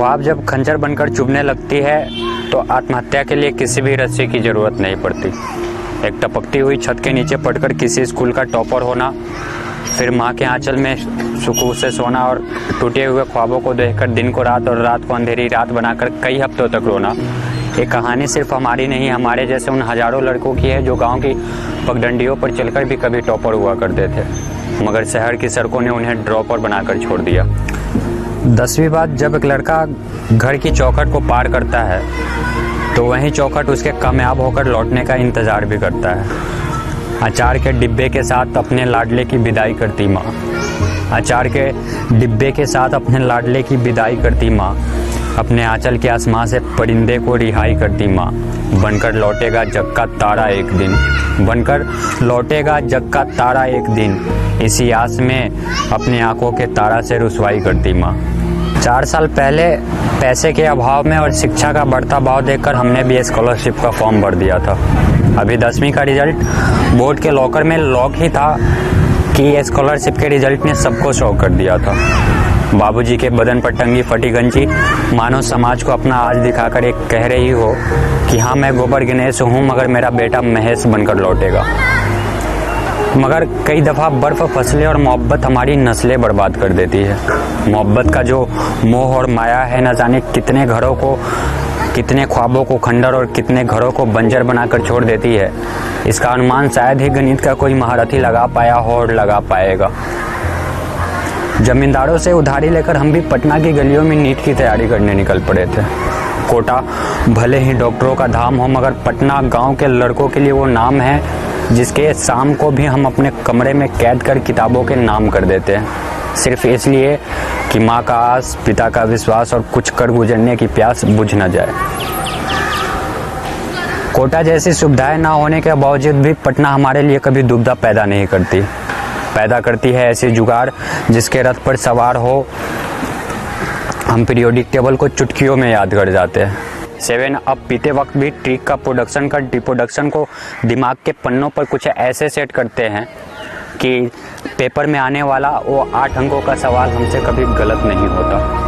ख्वाब जब खंजर बनकर चुभने लगती है तो आत्महत्या के लिए किसी भी रस्सी की ज़रूरत नहीं पड़ती। एक टपकती हुई छत के नीचे पढ़कर किसी स्कूल का टॉपर होना, फिर माँ के आंचल में सुकून से सोना और टूटे हुए ख्वाबों को देखकर दिन को रात और रात को अंधेरी रात बनाकर कई हफ्तों तक रोना। ये कहानी सिर्फ हमारी नहीं, हमारे जैसे उन हजारों लड़कों की है जो गांव की पगडंडियों पर चलकर भी कभी टॉपर हुआ करते थे, मगर शहर की सड़कों ने उन्हें ड्रॉपर बनाकर छोड़ दिया। 10वीं बाद जब एक लड़का घर की चौखट को पार करता है तो वहीं चौखट उसके कामयाब होकर लौटने का इंतज़ार भी करता है। अचार के डिब्बे के साथ अपने लाडले की विदाई करती माँ, अचार के डिब्बे के साथ अपने लाडले की विदाई करती माँ, अपने आंचल के आसमां से परिंदे को रिहाई करती माँ। बनकर लौटेगा जग का तारा एक दिन, बनकर लौटेगा जग का तारा एक दिन, इसी आस में अपनी आंखों के तारा से रुसवाई करती माँ। 4 साल पहले पैसे के अभाव में और शिक्षा का बढ़ता भाव देखकर हमने भी स्कॉलरशिप का फॉर्म भर दिया था। अभी 10वीं का रिजल्ट बोर्ड के लॉकर में लॉक ही था कि स्कॉलरशिप के रिजल्ट ने सबको शॉक कर दिया था। बाबूजी के बदन पर टंगी फटी गंजी मानो समाज को अपना आज दिखाकर एक कह रही हो कि हाँ, मैं गोबर गणेश हूँ मगर मेरा बेटा महेश बनकर लौटेगा। मगर कई दफ़ा बर्फ़, फसलें और मोहब्बत हमारी नस्लें बर्बाद कर देती है। मोहब्बत का जो मोह और माया है, न जाने कितने घरों को, कितने ख्वाबों को खंडर और कितने घरों को बंजर बनाकर छोड़ देती है। इसका अनुमान शायद ही गणित का कोई महारथी लगा पाया हो और लगा पाएगा। जमींदारों से उधारी लेकर हम भी पटना की गलियों में नीट की तैयारी करने निकल पड़े थे। कोटा भले ही डॉक्टरों का धाम हो, मगर पटना गांव के लड़कों के लिए वो नाम है जिसके शाम को भी हम अपने कमरे में कैद कर किताबों के नाम कर देते हैं, सिर्फ इसलिए कि माँ का आस, पिता का विश्वास और कुछ कर गुजरने की प्यास बुझ न जाए। कोटा जैसी सुविधाएं ना होने के बावजूद भी पटना हमारे लिए कभी दुविधा पैदा नहीं करती। पैदा करती है ऐसे जुगाड़ जिसके रथ पर सवार हो हम पीरियोडिक टेबल को चुटकियों में याद कर जाते हैं। 7 अप पीते वक्त भी ट्रिक का प्रोडक्शन कर डिप्रोडक्शन को दिमाग के पन्नों पर कुछ ऐसे सेट करते हैं कि पेपर में आने वाला वो 8 अंकों का सवाल हमसे कभी गलत नहीं होता।